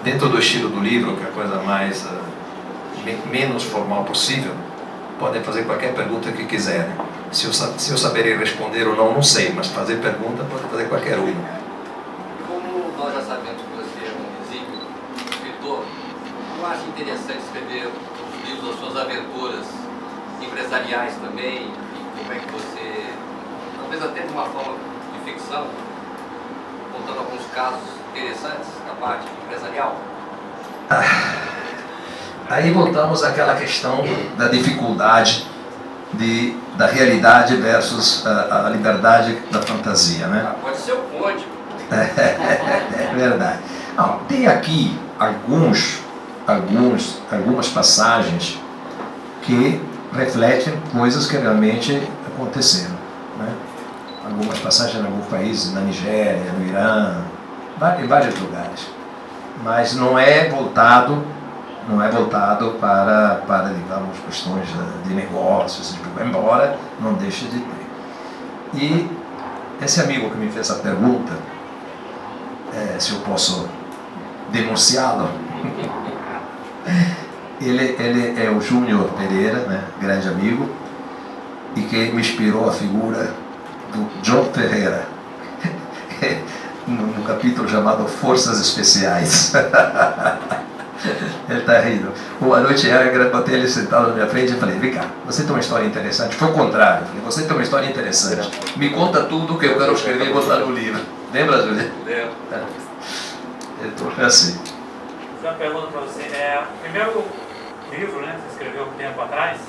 dentro do estilo do livro, que é a coisa mais menos formal possível, podem fazer qualquer pergunta que quiserem. Se eu saberei responder ou não, não sei, mas fazer pergunta pode fazer qualquer um. Como nós já sabemos que você é um exímio escritor, não acha interessante escrever os livros das suas aventuras empresariais também? Como é que você, talvez até de uma forma de ficção, contando alguns casos interessantes da parte empresarial? Aí voltamos àquela questão da dificuldade da realidade versus a liberdade da fantasia, né? Pode ser o código. É verdade. Não, tem aqui algumas passagens que refletem coisas que realmente aconteceram, né? Algumas passagens em alguns países, na Nigéria, no Irã, em vários lugares. Mas não é voltado para, digamos, questões de negócios, embora não deixe de ter. E esse amigo que me fez a pergunta, se eu posso denunciá-lo, ele é o Júnior Pereira, né, grande amigo, e que me inspirou a figura do John Ferreira, no capítulo chamado Forças Especiais. Ele está rindo. Uma noite eu botei ele sentado na minha frente e falei: vem cá, você tem uma história interessante. Foi o contrário, eu falei: você tem uma história interessante, me conta tudo que eu quero escrever e botar no livro. Lembra, Júlia? Lembro. Então foi assim. Uma pergunta para você. O primeiro livro, né, que você escreveu um tempo atrás,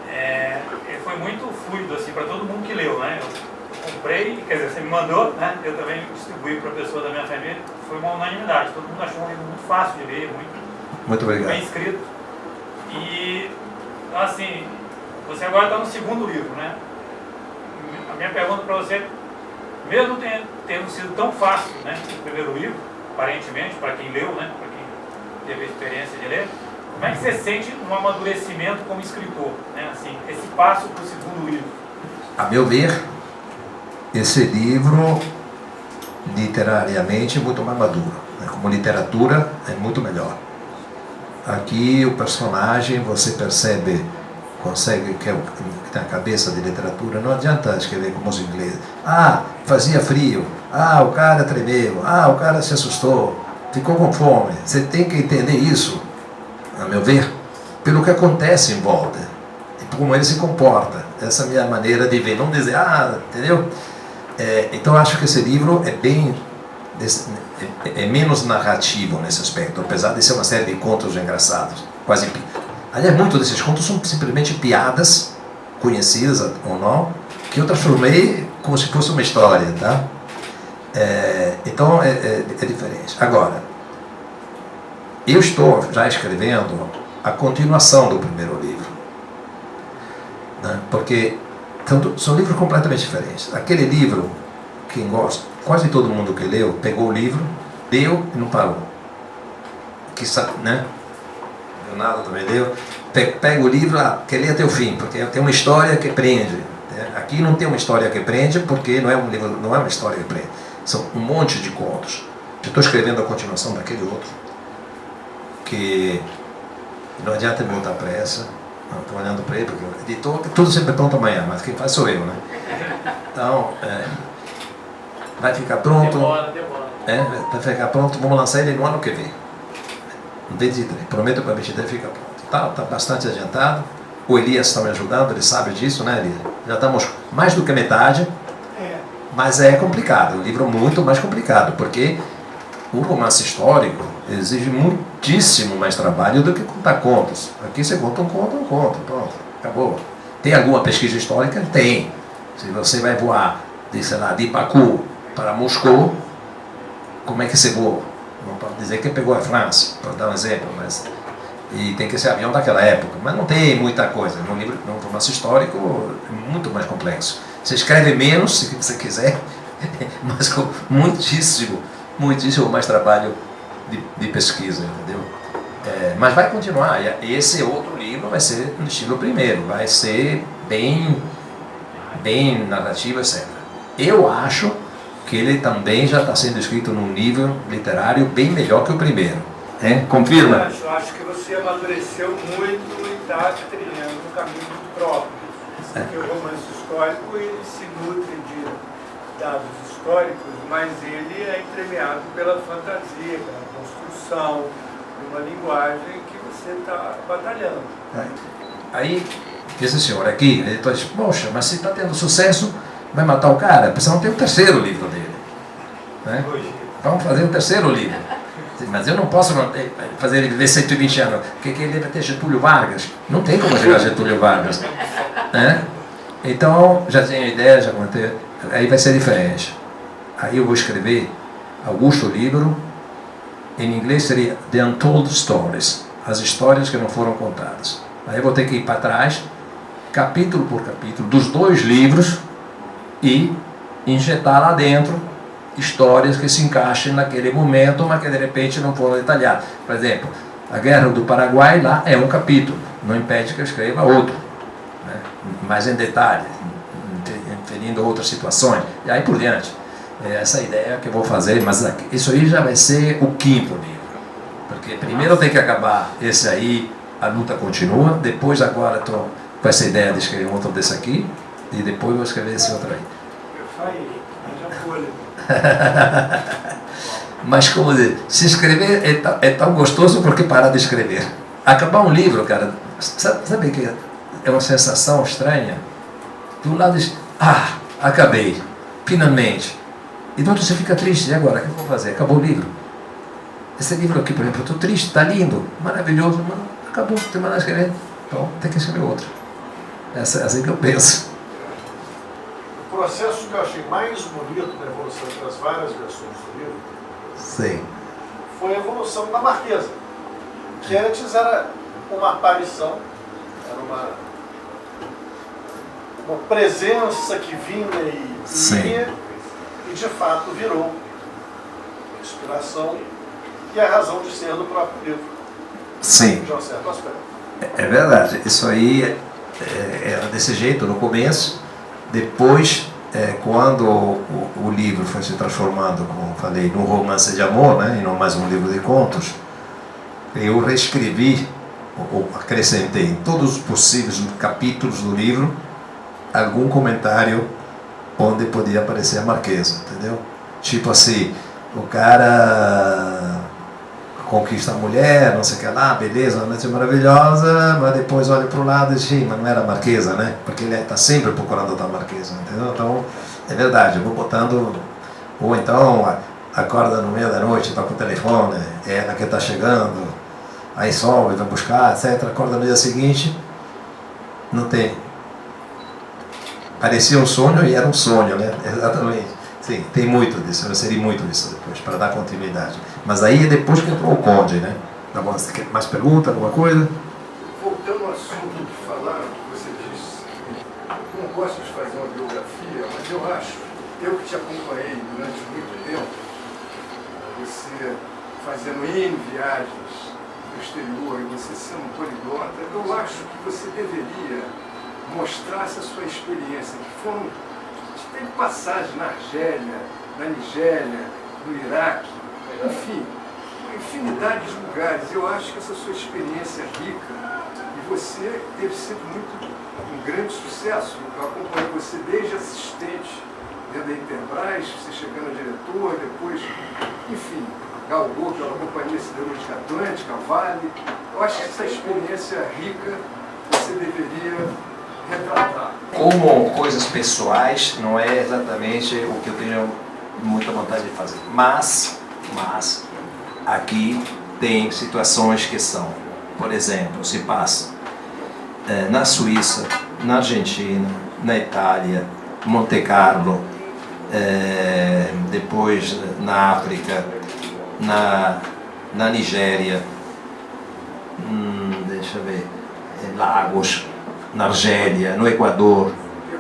ele foi muito fluido assim, para todo mundo que leu, né? Eu comprei, quer dizer, você me mandou, né? Eu também distribuí para a pessoa da minha família. Foi uma unanimidade. Todo mundo achou um livro muito fácil de ler, muito obrigado. Bem escrito. E, assim, você agora está no segundo livro, né? A minha pergunta para você, mesmo tendo sido tão fácil, né, o primeiro livro, aparentemente, para quem leu, né, para quem teve a experiência de ler, como é que você sente um amadurecimento como escritor, né? Assim, esse passo para o segundo livro? A meu ver, esse livro, literariamente, é muito mais maduro, né? Como literatura, é muito melhor. Aqui, o personagem, você percebe, consegue, que tem a cabeça de literatura, não adianta escrever como os ingleses. Fazia frio, o cara tremeu, o cara se assustou, ficou com fome. Você tem que entender isso, a meu ver, pelo que acontece em volta, e como ele se comporta. Essa é a minha maneira de ver, não dizer, entendeu? Então acho que esse livro é menos narrativo nesse aspecto, apesar de ser uma série de contos engraçados, aliás, muitos desses contos são simplesmente piadas conhecidas ou não, que eu transformei como se fosse uma história, tá? Então é diferente. Agora, eu estou já escrevendo a continuação do primeiro livro, né? Porque são livros completamente diferentes. Aquele livro, quem gosta, quase todo mundo que leu, pegou o livro, leu e não parou. Né? Leonardo também leu. Pega o livro, quer ler até o fim, porque tem uma história que prende. Aqui não tem uma história que prende, porque não é um livro, não é uma história que prende. São um monte de contos. Eu estou escrevendo a continuação daquele outro, que não adianta me botar pressa. Estou olhando para ele, porque o editor, tudo sempre pronto amanhã, mas quem faz sou eu, né? Então, vai ficar pronto. Demora. Vai ficar pronto, vamos lançar ele no ano que vem. Em 23, prometo para 23 fica pronto. Está bastante adiantado. O Elias está me ajudando, ele sabe disso, né, Elias? Já estamos mais do que metade, mas é complicado, o livro é muito mais complicado, porque o romance histórico exige muitíssimo mais trabalho do que contar contos. Aqui você conta um conto, pronto, acabou. Tem alguma pesquisa histórica? Tem. Se você vai voar de Baku para Moscou, como é que você voa? Não pode dizer que pegou a França, para dar um exemplo, mas e tem que ser avião daquela época, mas não tem muita coisa. No romance histórico é muito mais complexo. Você escreve menos, se você quiser, mas com muitíssimo mais trabalho de pesquisa, entendeu? Mas vai continuar. E esse outro livro vai ser no estilo primeiro, vai ser bem narrativo, etc. Eu acho que ele também já está sendo escrito num nível literário bem melhor que o primeiro. Confirma? Acho que você amadureceu muito e está trilhando um caminho muito próprio. Porque o romance histórico ele se nutre de dados históricos, mas ele é entremeado pela fantasia, pela construção, de uma linguagem que você está batalhando. Aí, esse senhor aqui, ele diz, poxa, mas se está tendo sucesso, vai matar o cara? Precisa não ter o terceiro livro dele. Né? Vamos fazer o terceiro livro. Mas eu não posso fazer ele viver 120 anos. Porque ele deve ter Getúlio Vargas. Não tem como chegar a Getúlio Vargas. Né? Então, já tenho ideia, já contei. Aí vai ser diferente. Aí eu vou escrever Augusto Líbero. Em inglês seria The Untold Stories. As histórias que não foram contadas. Aí eu vou ter que ir para trás, capítulo por capítulo, dos 2 livros e injetar lá dentro histórias que se encaixem naquele momento, mas que de repente não foram detalhadas. Por exemplo, a Guerra do Paraguai lá é um capítulo, não impede que eu escreva outro, né? Mais em detalhe, inferindo outras situações, e aí por diante. Essa é a ideia que eu vou fazer, mas isso aí já vai ser o 5º livro, porque primeiro tem que acabar esse aí, a luta continua, depois agora estou com essa ideia de escrever um outro desse aqui, e depois vou escrever esse outro aí. Eu falei, mas já foi. Mas como dizer, se escrever é tão gostoso porque parar de escrever. Acabar um livro, cara, sabe que é uma sensação estranha? De um lado diz, acabei, finalmente. E do outro você fica triste, e agora? O que eu vou fazer? Acabou o livro. Esse livro aqui, por exemplo, eu estou triste, está lindo, maravilhoso, mas acabou, não tem mais nada a escrever. Então tem que escrever outro. É assim que eu penso. O processo que eu achei mais bonito da evolução entre as várias versões do livro Sim. foi a evolução da Marquesa, que antes era uma aparição, era uma presença que vinha e ia, e de fato virou inspiração e a razão de ser do próprio livro. Sim. De um certo aspecto. É verdade. Isso aí era desse jeito no começo. Depois, quando o livro foi se transformando, como falei, num romance de amor, né, e não mais um livro de contos, eu reescrevi, ou acrescentei em todos os possíveis capítulos do livro algum comentário onde podia aparecer a Marquesa, entendeu? Tipo assim, o cara conquista a mulher, não sei o que lá, beleza, uma noite maravilhosa, mas depois olha para o lado e diz, sim, mas não era a Marquesa, né? Porque ele está sempre procurando a Marquesa, entendeu? Então, é verdade, eu vou botando, ou então acorda no meio da noite, toca o telefone, é ela que está chegando, aí sobe, vai buscar, etc. Acorda no dia seguinte, não tem. Parecia um sonho e era um sonho, né? Exatamente. Sim, tem muito disso, eu inseri muito disso depois, para dar continuidade. Mas aí é depois que entrou o Conde, né? Você quer mais pergunta, alguma coisa? Voltando ao assunto de falar, você disse, eu não gosto de fazer uma biografia, mas eu acho, eu que te acompanhei durante muito tempo, você fazendo N viagens no exterior e você sendo poliglota, eu acho que você deveria mostrar essa sua experiência, que foram, teve passagem na Argélia, na Nigéria, no Iraque, enfim, uma infinidade de lugares. Eu acho que essa sua experiência é rica e você teve sido um grande sucesso. Eu acompanhei você desde assistente dentro da Intelbras, você chegando a diretor, depois, enfim, Galgô, que é uma companhia siderúrgica atlântica, Vale. Eu acho que essa experiência rica você deveria retratar. Como coisas pessoais, não é exatamente o que eu tenho muita vontade de fazer. Mas aqui tem situações que são, por exemplo, se passa na Suíça, na Argentina, na Itália, Monte Carlo, depois na África, na Nigéria, deixa eu ver, Lagos, na Argélia, no Equador,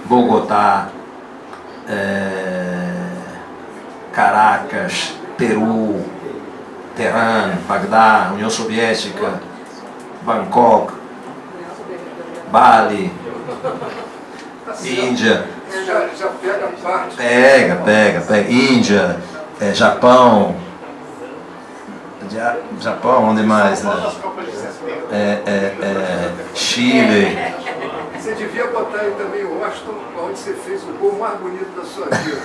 Bogotá, Caracas, Peru, Teherã, Bagdá, União Soviética, Bangkok, Bali, Índia. Isso já pega parte. Pega. Índia, Japão. Japão, onde mais? Chile. Você devia botar aí também o Washington, onde você fez o gol mais bonito da sua vida.